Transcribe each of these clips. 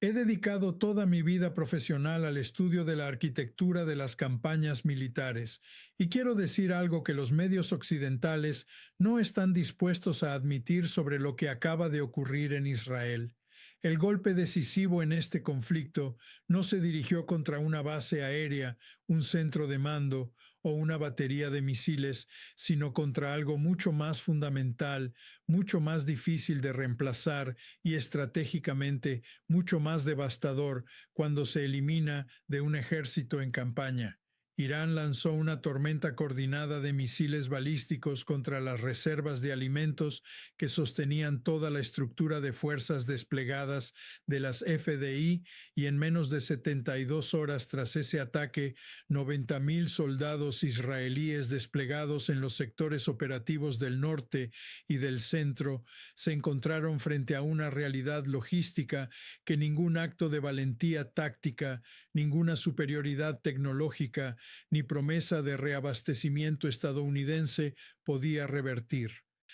He dedicado toda mi vida profesional al estudio de la arquitectura de las campañas militares, y quiero decir algo que los medios occidentales no están dispuestos a admitir sobre lo que acaba de ocurrir en Israel. El golpe decisivo en este conflicto no se dirigió contra una base aérea, un centro de mando o una batería de misiles, sino contra algo mucho más fundamental, mucho más difícil de reemplazar y estratégicamente mucho más devastador cuando se elimina de un ejército en campaña. Irán lanzó una tormenta coordinada de misiles balísticos contra las reservas de alimentos que sostenían toda la estructura de fuerzas desplegadas de las FDI, y en menos de 72 horas tras ese ataque, 90.000 soldados israelíes desplegados en los sectores operativos del norte y del centro se encontraron frente a una realidad logística que ningún acto de valentía táctica, ninguna superioridad tecnológica, ni promesa de reabastecimiento estadounidense podía revertir.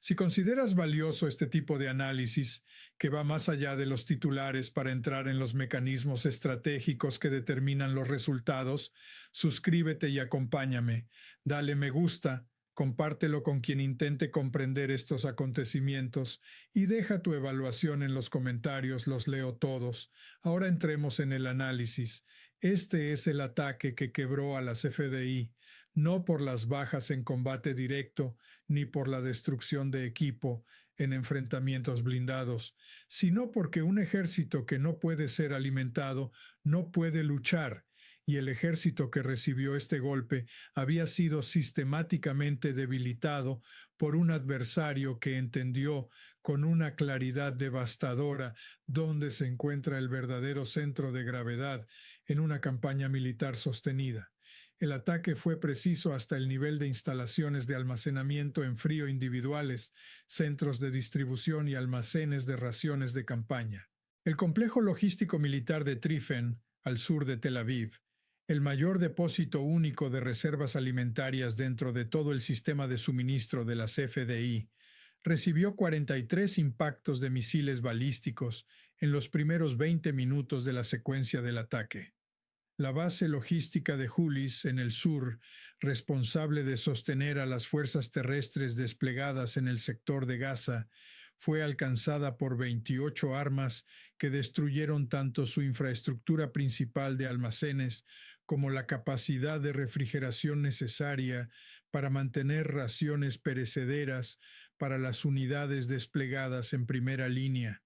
Si consideras valioso este tipo de análisis, que va más allá de los titulares para entrar en los mecanismos estratégicos que determinan los resultados, suscríbete y acompáñame. Dale me gusta, compártelo con quien intente comprender estos acontecimientos y deja tu evaluación en los comentarios, los leo todos. Ahora entremos en el análisis. Este es el ataque que quebró a las FDI, no por las bajas en combate directo, ni por la destrucción de equipo en enfrentamientos blindados, sino porque un ejército que no puede ser alimentado no puede luchar, y el ejército que recibió este golpe había sido sistemáticamente debilitado por un adversario que entendió con una claridad devastadora dónde se encuentra el verdadero centro de gravedad en una campaña militar sostenida. El ataque fue preciso hasta el nivel de instalaciones de almacenamiento en frío individuales, centros de distribución y almacenes de raciones de campaña. El complejo logístico militar de Trifen, al sur de Tel Aviv, el mayor depósito único de reservas alimentarias dentro de todo el sistema de suministro de las FDI, recibió 43 impactos de misiles balísticos en los primeros 20 minutos de la secuencia del ataque. La base logística de Julis, en el sur, responsable de sostener a las fuerzas terrestres desplegadas en el sector de Gaza, fue alcanzada por 28 armas que destruyeron tanto su infraestructura principal de almacenes como la capacidad de refrigeración necesaria para mantener raciones perecederas para las unidades desplegadas en primera línea.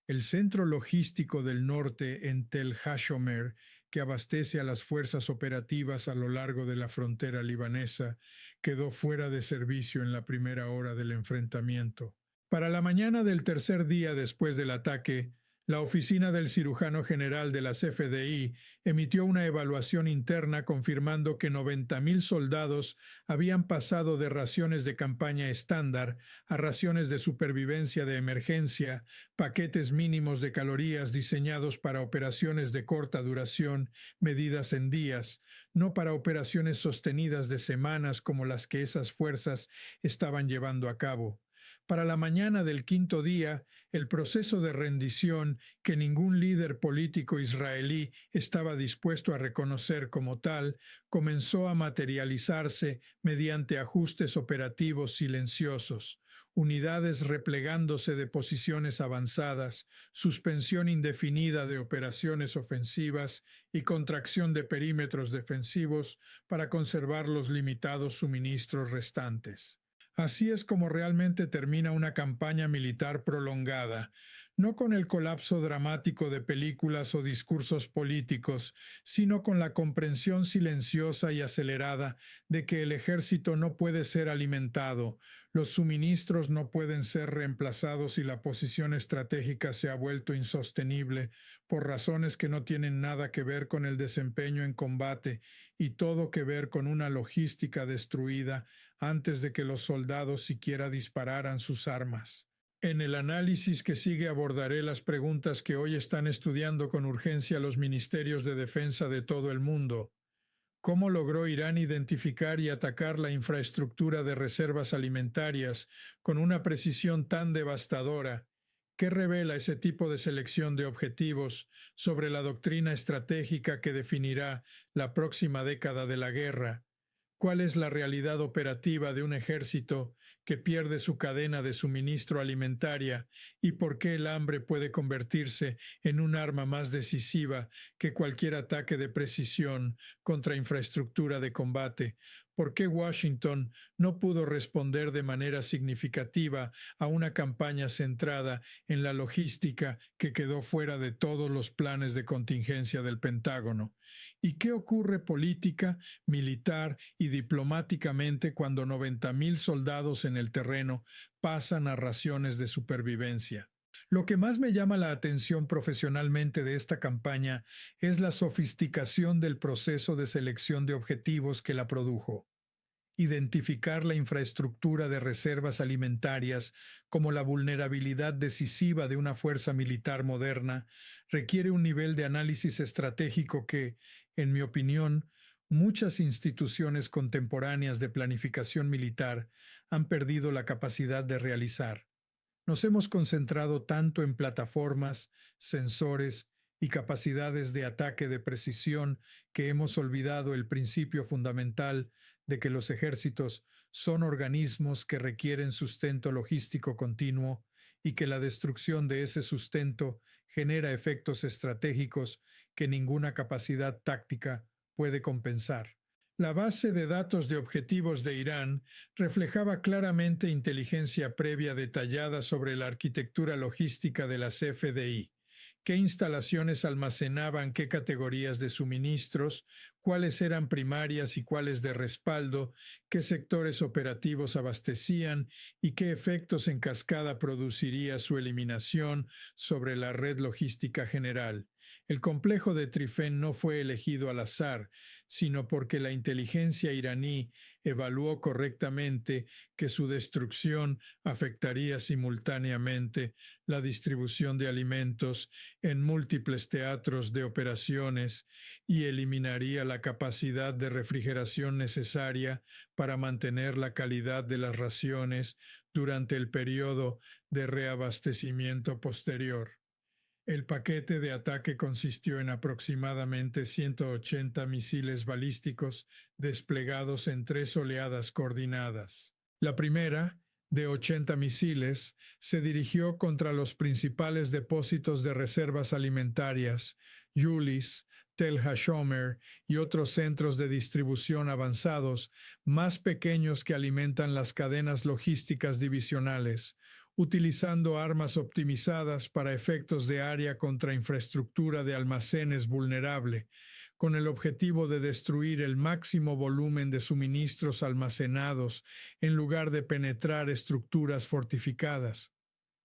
El centro logístico del norte en Tel Hashomer, que abastece a las fuerzas operativas a lo largo de la frontera libanesa, quedó fuera de servicio en la primera hora del enfrentamiento. Para la mañana del tercer día después del ataque, la oficina del cirujano general de las FDI emitió una evaluación interna confirmando que 90.000 soldados habían pasado de raciones de campaña estándar a raciones de supervivencia de emergencia, paquetes mínimos de calorías diseñados para operaciones de corta duración, medidas en días, no para operaciones sostenidas de semanas como las que esas fuerzas estaban llevando a cabo. Para la mañana del quinto día, el proceso de rendición que ningún líder político israelí estaba dispuesto a reconocer como tal, comenzó a materializarse mediante ajustes operativos silenciosos, unidades replegándose de posiciones avanzadas, suspensión indefinida de operaciones ofensivas y contracción de perímetros defensivos para conservar los limitados suministros restantes. Así es como realmente termina una campaña militar prolongada, no con el colapso dramático de películas o discursos políticos, sino con la comprensión silenciosa y acelerada de que el ejército no puede ser alimentado, los suministros no pueden ser reemplazados y la posición estratégica se ha vuelto insostenible por razones que no tienen nada que ver con el desempeño en combate y todo que ver con una logística destruida antes de que los soldados siquiera dispararan sus armas. En el análisis que sigue abordaré las preguntas que hoy están estudiando con urgencia los ministerios de defensa de todo el mundo. ¿Cómo logró Irán identificar y atacar la infraestructura de reservas alimentarias con una precisión tan devastadora? ¿Qué revela ese tipo de selección de objetivos sobre la doctrina estratégica que definirá la próxima década de la guerra? ¿Cuál es la realidad operativa de un ejército que pierde su cadena de suministro alimentaria y por qué el hambre puede convertirse en un arma más decisiva que cualquier ataque de precisión contra infraestructura de combate? ¿Por qué Washington no pudo responder de manera significativa a una campaña centrada en la logística que quedó fuera de todos los planes de contingencia del Pentágono? ¿Y qué ocurre política, militar y diplomáticamente cuando 90,000 soldados en el terreno pasan a raciones de supervivencia? Lo que más me llama la atención profesionalmente de esta campaña es la sofisticación del proceso de selección de objetivos que la produjo. Identificar la infraestructura de reservas alimentarias como la vulnerabilidad decisiva de una fuerza militar moderna requiere un nivel de análisis estratégico que, en mi opinión, muchas instituciones contemporáneas de planificación militar han perdido la capacidad de realizar. Nos hemos concentrado tanto en plataformas, sensores y capacidades de ataque de precisión que hemos olvidado el principio fundamental de que los ejércitos son organismos que requieren sustento logístico continuo y que la destrucción de ese sustento genera efectos estratégicos que ninguna capacidad táctica puede compensar. La base de datos de objetivos de Irán reflejaba claramente inteligencia previa detallada sobre la arquitectura logística de las FDI, qué instalaciones almacenaban qué categorías de suministros, cuáles eran primarias y cuáles de respaldo, qué sectores operativos abastecían y qué efectos en cascada produciría su eliminación sobre la red logística general. El complejo de Trifén no fue elegido al azar, sino porque la inteligencia iraní evaluó correctamente que su destrucción afectaría simultáneamente la distribución de alimentos en múltiples teatros de operaciones y eliminaría la capacidad de refrigeración necesaria para mantener la calidad de las raciones durante el periodo de reabastecimiento posterior. El paquete de ataque consistió en aproximadamente 180 misiles balísticos desplegados en 3 oleadas coordinadas. La primera, de 80 misiles, se dirigió contra los principales depósitos de reservas alimentarias, Yulis, Tel Hashomer y otros centros de distribución avanzados, más pequeños que alimentan las cadenas logísticas divisionales, utilizando armas optimizadas para efectos de área contra infraestructura de almacenes vulnerable, con el objetivo de destruir el máximo volumen de suministros almacenados en lugar de penetrar estructuras fortificadas.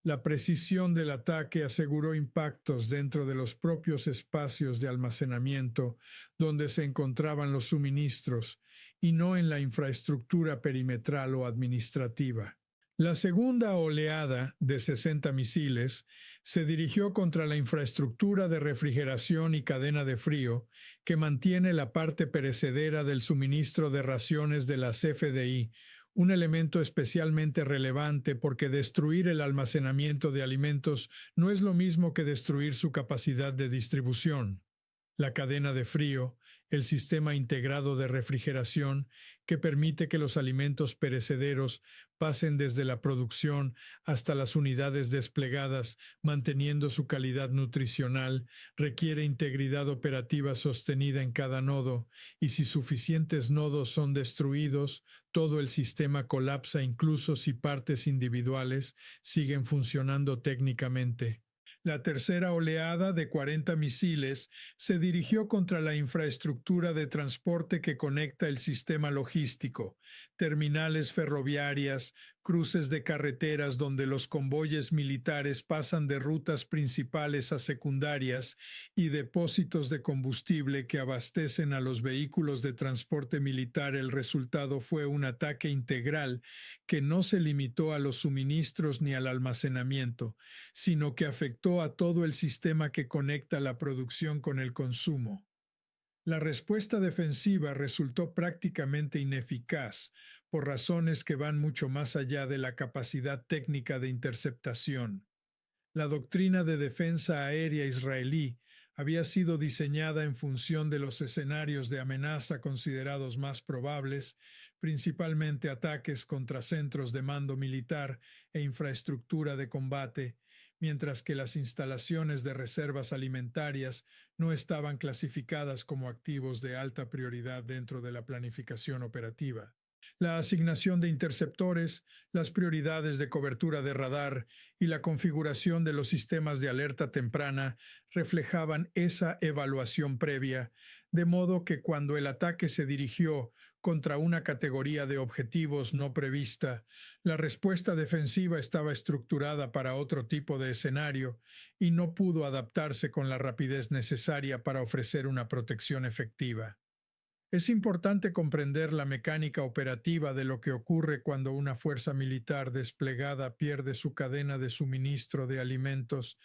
La precisión del ataque aseguró impactos dentro de los propios espacios de almacenamiento donde se encontraban los suministros y no en la infraestructura perimetral o administrativa. La segunda oleada de 60 misiles se dirigió contra la infraestructura de refrigeración y cadena de frío que mantiene la parte perecedera del suministro de raciones de las FDI, un elemento especialmente relevante porque destruir el almacenamiento de alimentos no es lo mismo que destruir su capacidad de distribución. La cadena de frío, el sistema integrado de refrigeración que permite que los alimentos perecederos pasen desde la producción hasta las unidades desplegadas, manteniendo su calidad nutricional, requiere integridad operativa sostenida en cada nodo, y si suficientes nodos son destruidos, todo el sistema colapsa incluso si partes individuales siguen funcionando técnicamente. La tercera oleada de 40 misiles se dirigió contra la infraestructura de transporte que conecta el sistema logístico, terminales ferroviarias, cruces de carreteras donde los convoyes militares pasan de rutas principales a secundarias y depósitos de combustible que abastecen a los vehículos de transporte militar. El resultado fue un ataque integral que no se limitó a los suministros ni al almacenamiento, sino que afectó a todo el sistema que conecta la producción con el consumo. La respuesta defensiva resultó prácticamente ineficaz por razones que van mucho más allá de la capacidad técnica de interceptación. La doctrina de defensa aérea israelí había sido diseñada en función de los escenarios de amenaza considerados más probables, principalmente ataques contra centros de mando militar e infraestructura de combate, mientras que las instalaciones de reservas alimentarias no estaban clasificadas como activos de alta prioridad dentro de la planificación operativa. La asignación de interceptores, las prioridades de cobertura de radar y la configuración de los sistemas de alerta temprana reflejaban esa evaluación previa, de modo que cuando el ataque se dirigió contra una categoría de objetivos no prevista, la respuesta defensiva estaba estructurada para otro tipo de escenario y no pudo adaptarse con la rapidez necesaria para ofrecer una protección efectiva. Es importante comprender la mecánica operativa de lo que ocurre cuando una fuerza militar desplegada pierde su cadena de suministro de alimentos,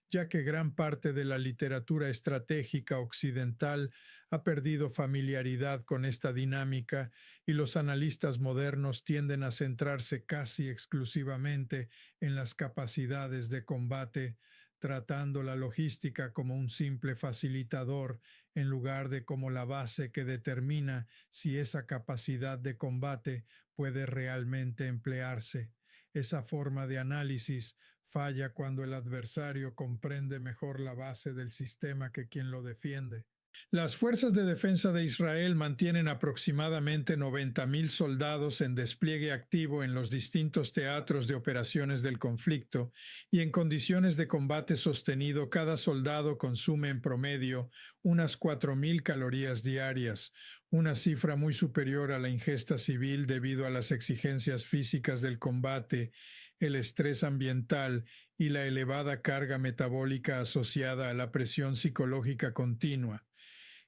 ya que gran parte de la literatura estratégica occidental ha perdido familiaridad con esta dinámica y los analistas modernos tienden a centrarse casi exclusivamente en las capacidades de combate, tratando la logística como un simple facilitador en lugar de como la base que determina si esa capacidad de combate puede realmente emplearse. Esa forma de análisis falla cuando el adversario comprende mejor la base del sistema que quien lo defiende. Las fuerzas de defensa de Israel mantienen aproximadamente 90.000 soldados en despliegue activo en los distintos teatros de operaciones del conflicto y en condiciones de combate sostenido cada soldado consume en promedio unas 4.000 calorías diarias, una cifra muy superior a la ingesta civil debido a las exigencias físicas del combate, el estrés ambiental y la elevada carga metabólica asociada a la presión psicológica continua.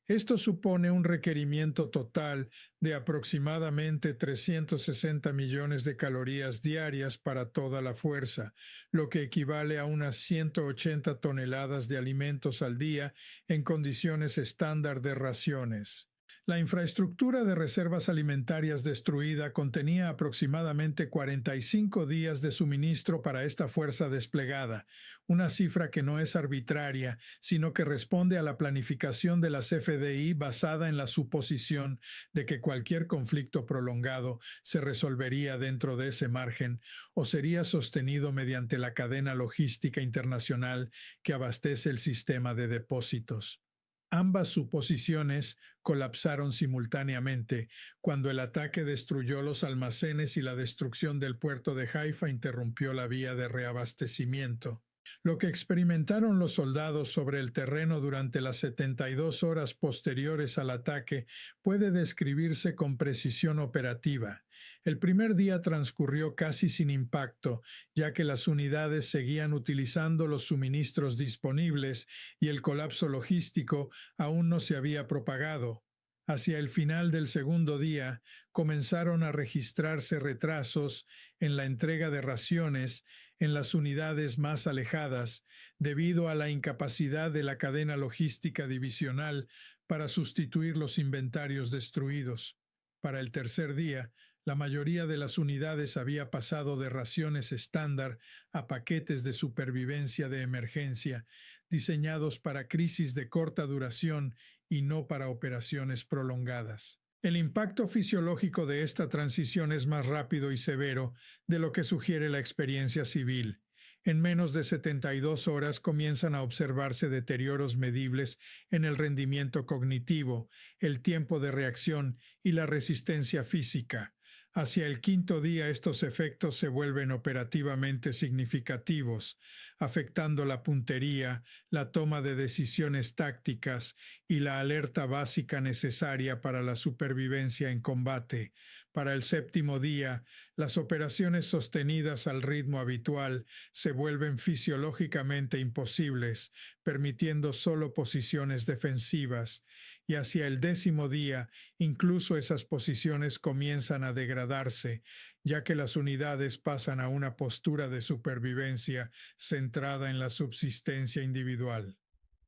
Esto supone un requerimiento total de aproximadamente 360 millones de calorías diarias para toda la fuerza, lo que equivale a unas 180 toneladas de alimentos al día en condiciones estándar de raciones. La infraestructura de reservas alimentarias destruida contenía aproximadamente 45 días de suministro para esta fuerza desplegada, una cifra que no es arbitraria, sino que responde a la planificación de las FDI basada en la suposición de que cualquier conflicto prolongado se resolvería dentro de ese margen o sería sostenido mediante la cadena logística internacional que abastece el sistema de depósitos. Ambas suposiciones colapsaron simultáneamente cuando el ataque destruyó los almacenes y la destrucción del puerto de Haifa interrumpió la vía de reabastecimiento. Lo que experimentaron los soldados sobre el terreno durante las 72 horas posteriores al ataque puede describirse con precisión operativa. El primer día transcurrió casi sin impacto, ya que las unidades seguían utilizando los suministros disponibles y el colapso logístico aún no se había propagado. Hacia el final del segundo día comenzaron a registrarse retrasos en la entrega de raciones en las unidades más alejadas, debido a la incapacidad de la cadena logística divisional para sustituir los inventarios destruidos. Para el tercer día, la mayoría de las unidades había pasado de raciones estándar a paquetes de supervivencia de emergencia, diseñados para crisis de corta duración y no para operaciones prolongadas. El impacto fisiológico de esta transición es más rápido y severo de lo que sugiere la experiencia civil. En menos de 72 horas comienzan a observarse deterioros medibles en el rendimiento cognitivo, el tiempo de reacción y la resistencia física. Hacia el quinto día estos efectos se vuelven operativamente significativos, afectando la puntería, la toma de decisiones tácticas y la alerta básica necesaria para la supervivencia en combate. Para el séptimo día, las operaciones sostenidas al ritmo habitual se vuelven fisiológicamente imposibles, permitiendo solo posiciones defensivas. Y hacia el décimo día, incluso esas posiciones comienzan a degradarse, ya que las unidades pasan a una postura de supervivencia centrada en la subsistencia individual.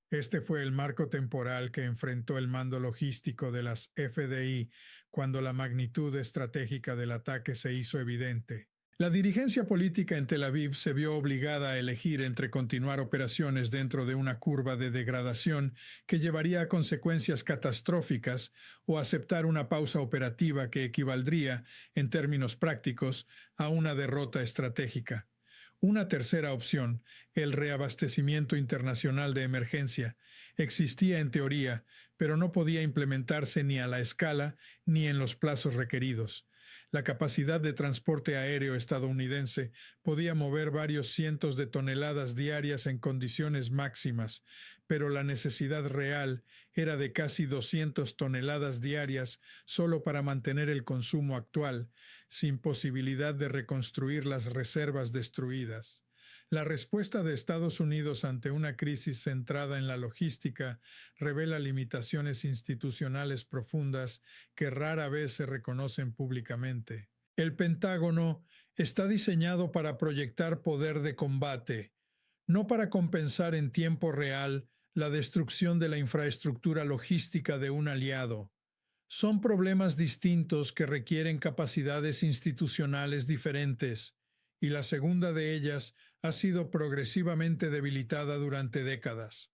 Este fue el marco temporal que enfrentó el mando logístico de las FDI cuando la magnitud estratégica del ataque se hizo evidente. La dirigencia política en Tel Aviv se vio obligada a elegir entre continuar operaciones dentro de una curva de degradación que llevaría a consecuencias catastróficas o aceptar una pausa operativa que equivaldría, en términos prácticos, a una derrota estratégica. Una tercera opción, el reabastecimiento internacional de emergencia, existía en teoría, pero no podía implementarse ni a la escala ni en los plazos requeridos. La capacidad de transporte aéreo estadounidense podía mover varios cientos de toneladas diarias en condiciones máximas, pero la necesidad real era de casi 200 toneladas diarias solo para mantener el consumo actual, sin posibilidad de reconstruir las reservas destruidas. La respuesta de Estados Unidos ante una crisis centrada en la logística revela limitaciones institucionales profundas que rara vez se reconocen públicamente. El Pentágono está diseñado para proyectar poder de combate, no para compensar en tiempo real la destrucción de la infraestructura logística de un aliado. Son problemas distintos que requieren capacidades institucionales diferentes, y la segunda de ellas ha sido progresivamente debilitada durante décadas.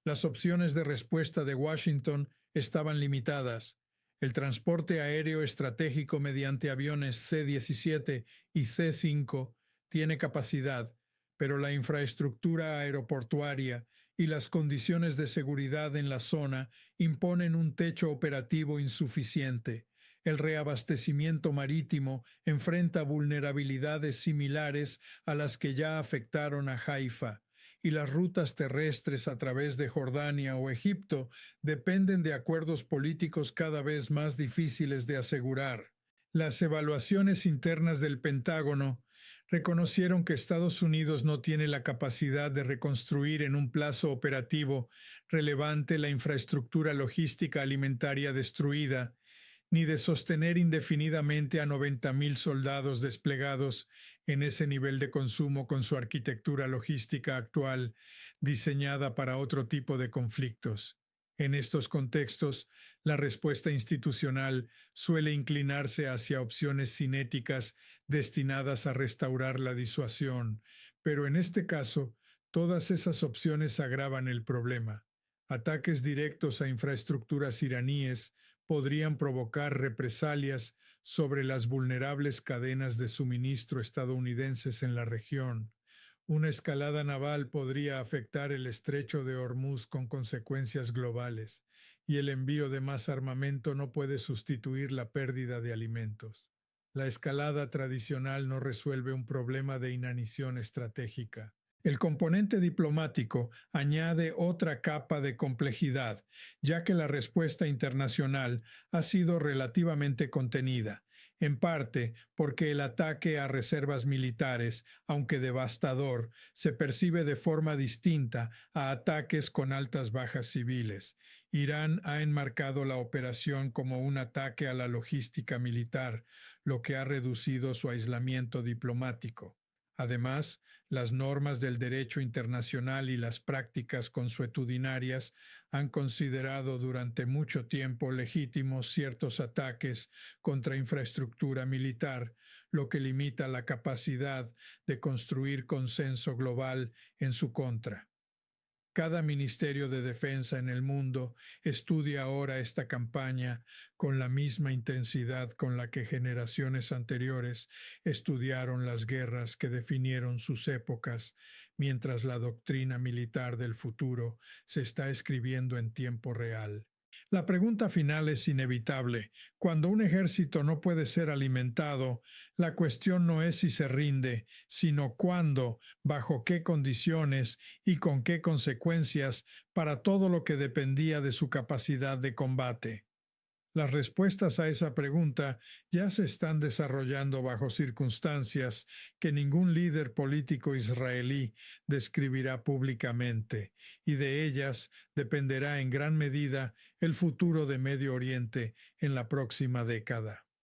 Las opciones de respuesta de Washington estaban limitadas. El transporte aéreo estratégico mediante aviones C-17 y C-5 tiene capacidad, pero la infraestructura aeroportuaria y las condiciones de seguridad en la zona imponen un techo operativo insuficiente. El reabastecimiento marítimo enfrenta vulnerabilidades similares a las que ya afectaron a Haifa, y las rutas terrestres a través de Jordania o Egipto dependen de acuerdos políticos cada vez más difíciles de asegurar. Las evaluaciones internas del Pentágono reconocieron que Estados Unidos no tiene la capacidad de reconstruir en un plazo operativo relevante la infraestructura logística alimentaria destruida, ni de sostener indefinidamente a 90,000 soldados desplegados en ese nivel de consumo con su arquitectura logística actual, diseñada para otro tipo de conflictos. En estos contextos, la respuesta institucional suele inclinarse hacia opciones cinéticas destinadas a restaurar la disuasión, pero en este caso, todas esas opciones agravan el problema. Ataques directos a infraestructuras iraníes podrían provocar represalias sobre las vulnerables cadenas de suministro estadounidenses en la región. Una escalada naval podría afectar el estrecho de Hormuz con consecuencias globales, y el envío de más armamento no puede sustituir la pérdida de alimentos. La escalada tradicional no resuelve un problema de inanición estratégica. El componente diplomático añade otra capa de complejidad, ya que la respuesta internacional ha sido relativamente contenida, en parte porque el ataque a reservas militares, aunque devastador, se percibe de forma distinta a ataques con altas bajas civiles. Irán ha enmarcado la operación como un ataque a la logística militar, lo que ha reducido su aislamiento diplomático. Además, las normas del derecho internacional y las prácticas consuetudinarias han considerado durante mucho tiempo legítimos ciertos ataques contra infraestructura militar, lo que limita la capacidad de construir consenso global en su contra. Cada ministerio de defensa en el mundo estudia ahora esta campaña con la misma intensidad con la que generaciones anteriores estudiaron las guerras que definieron sus épocas, mientras la doctrina militar del futuro se está escribiendo en tiempo real. La pregunta final es inevitable. Cuando un ejército no puede ser alimentado, la cuestión no es si se rinde, sino cuándo, bajo qué condiciones y con qué consecuencias para todo lo que dependía de su capacidad de combate. Las respuestas a esa pregunta ya se están desarrollando bajo circunstancias que ningún líder político israelí describirá públicamente, y de ellas dependerá en gran medida el futuro de Medio Oriente en la próxima década.